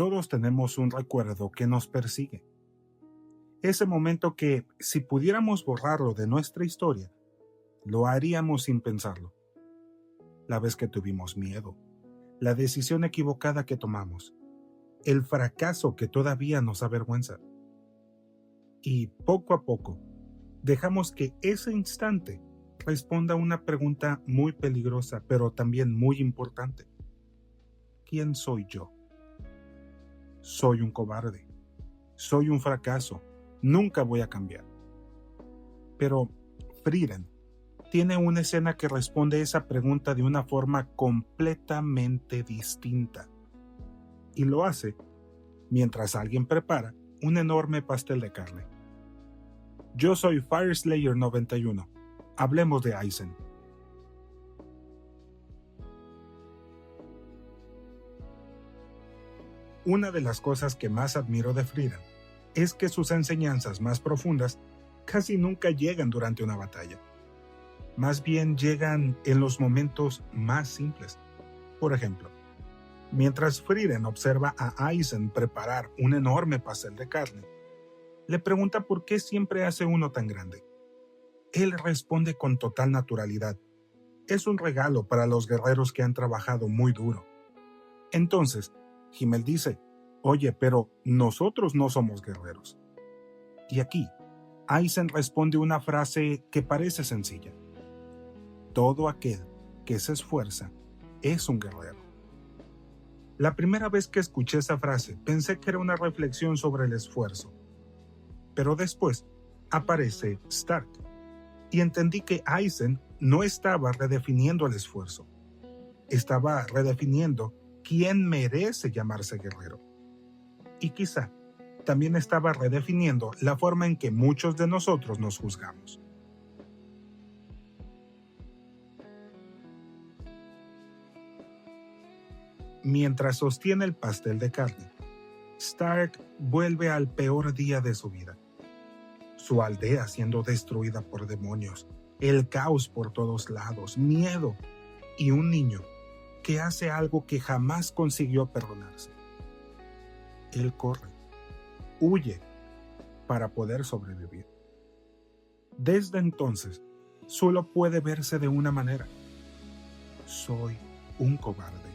Todos tenemos un recuerdo que nos persigue. Ese momento que, si pudiéramos borrarlo de nuestra historia, lo haríamos sin pensarlo. La vez que tuvimos miedo, la decisión equivocada que tomamos, el fracaso que todavía nos avergüenza. Y poco a poco, dejamos que ese instante responda a una pregunta muy peligrosa, pero también muy importante. ¿Quién soy yo? Soy un cobarde. Soy un fracaso. Nunca voy a cambiar. Pero Frieden tiene una escena que responde esa pregunta de una forma completamente distinta. Y lo hace mientras alguien prepara un enorme pastel de carne. Yo soy Fireslayer 91. Hablemos de Aizen. Una de las cosas que más admiro de Frieden es que sus enseñanzas más profundas casi nunca llegan durante una batalla. Más bien llegan en los momentos más simples. Por ejemplo, mientras Frieden observa a Aizen preparar un enorme pastel de carne, le pregunta por qué siempre hace uno tan grande. Él responde con total naturalidad. Es un regalo para los guerreros que han trabajado muy duro. Entonces, Himmel dice, oye, pero nosotros no somos guerreros. Y aquí, Aizen responde una frase que parece sencilla. Todo aquel que se esfuerza es un guerrero. La primera vez que escuché esa frase, pensé que era una reflexión sobre el esfuerzo. Pero después aparece Stark, y entendí que Aizen no estaba redefiniendo el esfuerzo. Estaba redefiniendo quién merece llamarse guerrero. Y quizá también estaba redefiniendo la forma en que muchos de nosotros nos juzgamos. Mientras sostiene el pastel de carne, Stark vuelve al peor día de su vida. Su aldea siendo destruida por demonios, el caos por todos lados, miedo y un niño que hace algo que jamás consiguió perdonarse. Él corre, huye para poder sobrevivir. Desde entonces, solo puede verse de una manera. Soy un cobarde.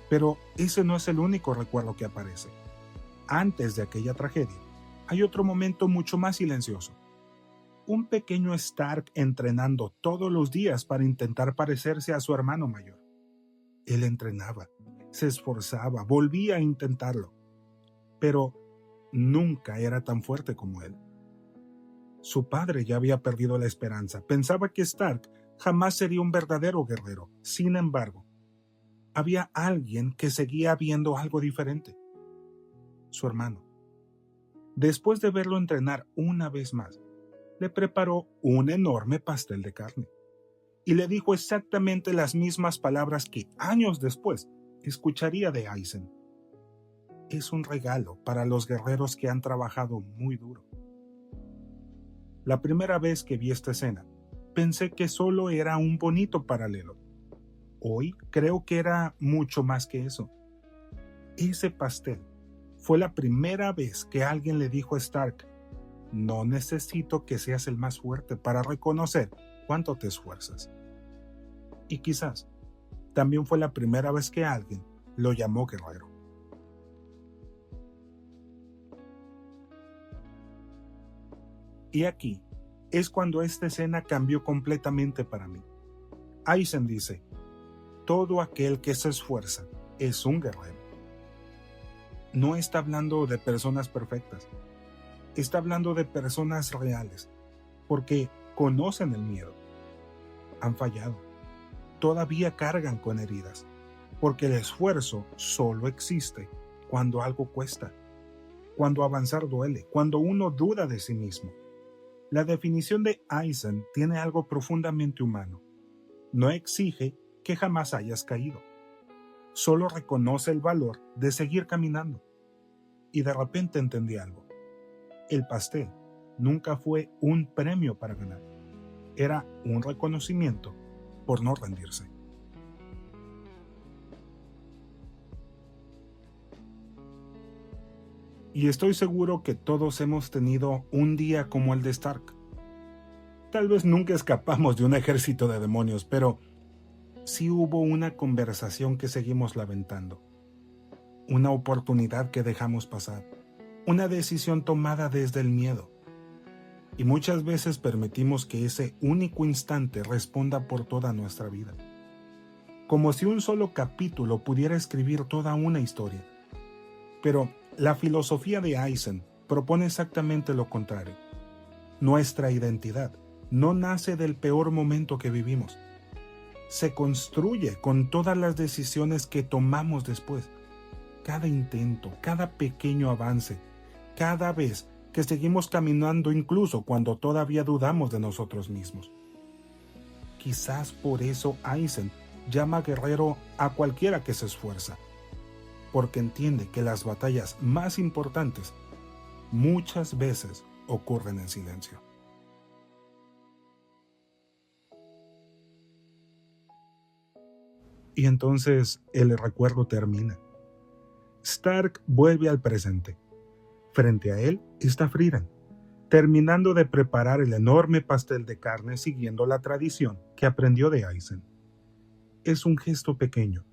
Pero ese no es el único recuerdo que aparece. Antes de aquella tragedia, hay otro momento mucho más silencioso. Un pequeño Stark entrenando todos los días para intentar parecerse a su hermano mayor. Él entrenaba, se esforzaba, volvía a intentarlo, pero nunca era tan fuerte como él. Su padre ya había perdido la esperanza, pensaba que Stark jamás sería un verdadero guerrero. Sin embargo, había alguien que seguía viendo algo diferente. Su hermano. Después de verlo entrenar una vez más, le preparó un enorme pastel de carne y le dijo exactamente las mismas palabras que años después escucharía de Aizen. Es un regalo para los guerreros que han trabajado muy duro. La primera vez que vi esta escena, pensé que solo era un bonito paralelo. Hoy creo que era mucho más que eso. Ese pastel fue la primera vez que alguien le dijo a Stark, no necesito que seas el más fuerte para reconocer cuánto te esfuerzas. Y quizás también fue la primera vez que alguien lo llamó guerrero. Y aquí es cuando esta escena cambió completamente para mí. Aizen dice, todo aquel que se esfuerza es un guerrero. No está hablando de personas perfectas, está hablando de personas reales, porque conocen el miedo. Han fallado, todavía cargan con heridas, porque el esfuerzo solo existe cuando algo cuesta, cuando avanzar duele, cuando uno duda de sí mismo. La definición de Aizen tiene algo profundamente humano. No exige que jamás hayas caído. Solo reconoce el valor de seguir caminando. Y de repente entendí algo. El pastel nunca fue un premio para ganar. Era un reconocimiento por no rendirse. Y estoy seguro que todos hemos tenido un día como el de Stark. Tal vez nunca escapamos de un ejército de demonios, pero sí hubo una conversación que seguimos lamentando, una oportunidad que dejamos pasar, una decisión tomada desde el miedo. Y muchas veces permitimos que ese único instante responda por toda nuestra vida. Como si un solo capítulo pudiera escribir toda una historia. Pero la filosofía de Eisen propone exactamente lo contrario. Nuestra identidad no nace del peor momento que vivimos. Se construye con todas las decisiones que tomamos después. Cada intento, cada pequeño avance, cada vez que seguimos caminando incluso cuando todavía dudamos de nosotros mismos. Quizás por eso Eisen llama guerrero a cualquiera que se esfuerza, porque entiende que las batallas más importantes muchas veces ocurren en silencio. Y entonces el recuerdo termina. Stark vuelve al presente. Frente a él está Frieren, terminando de preparar el enorme pastel de carne siguiendo la tradición que aprendió de Eisen. Es un gesto pequeño,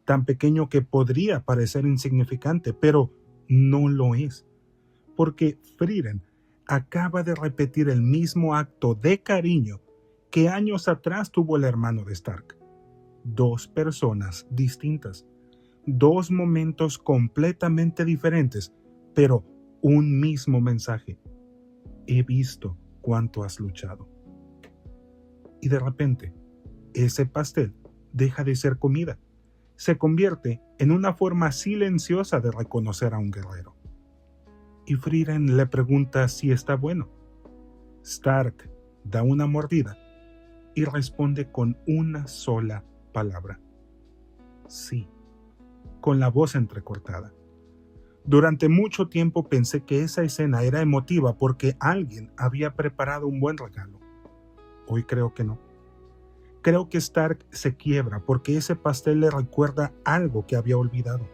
tan pequeño que podría parecer insignificante, pero no lo es, porque Frieren acaba de repetir el mismo acto de cariño que años atrás tuvo el hermano de Stark. Dos personas distintas, dos momentos completamente diferentes, pero un mismo mensaje. He visto cuánto has luchado. Y de repente, ese pastel deja de ser comida. Se convierte en una forma silenciosa de reconocer a un guerrero. Y Frieren le pregunta si está bueno. Stark da una mordida y responde con una sola palabra. Sí, con la voz entrecortada. Durante mucho tiempo pensé que esa escena era emotiva porque alguien había preparado un buen regalo. Hoy creo que no. Creo que Stark se quiebra porque ese pastel le recuerda algo que había olvidado.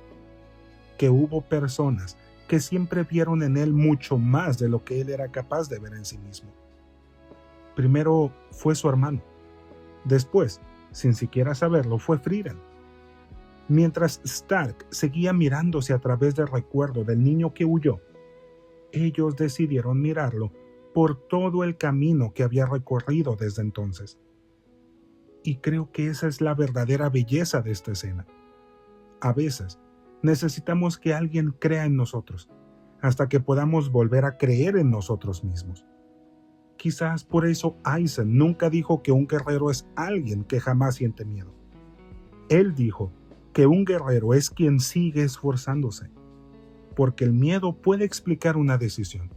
Que hubo personas que siempre vieron en él mucho más de lo que él era capaz de ver en sí mismo. Primero fue su hermano. Después, sin siquiera saberlo, fue Frieren. Mientras Stark seguía mirándose a través del recuerdo del niño que huyó, ellos decidieron mirarlo por todo el camino que había recorrido desde entonces. Y creo que esa es la verdadera belleza de esta escena. A veces, necesitamos que alguien crea en nosotros, hasta que podamos volver a creer en nosotros mismos. Quizás por eso Eisen nunca dijo que un guerrero es alguien que jamás siente miedo. Él dijo que un guerrero es quien sigue esforzándose, porque el miedo puede explicar una decisión,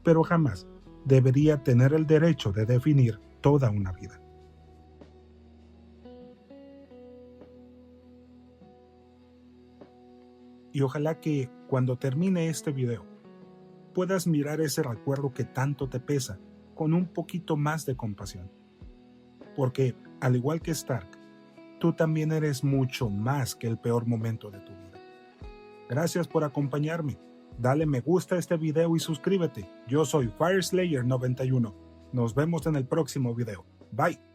pero jamás debería tener el derecho de definir toda una vida. Y ojalá que cuando termine este video puedas mirar ese recuerdo que tanto te pesa con un poquito más de compasión, porque al igual que Stark, tú también eres mucho más que el peor momento de tu vida. Gracias por acompañarme. Dale me gusta a este video y suscríbete. Yo soy Fireslayer91. Nos vemos en el próximo video. Bye.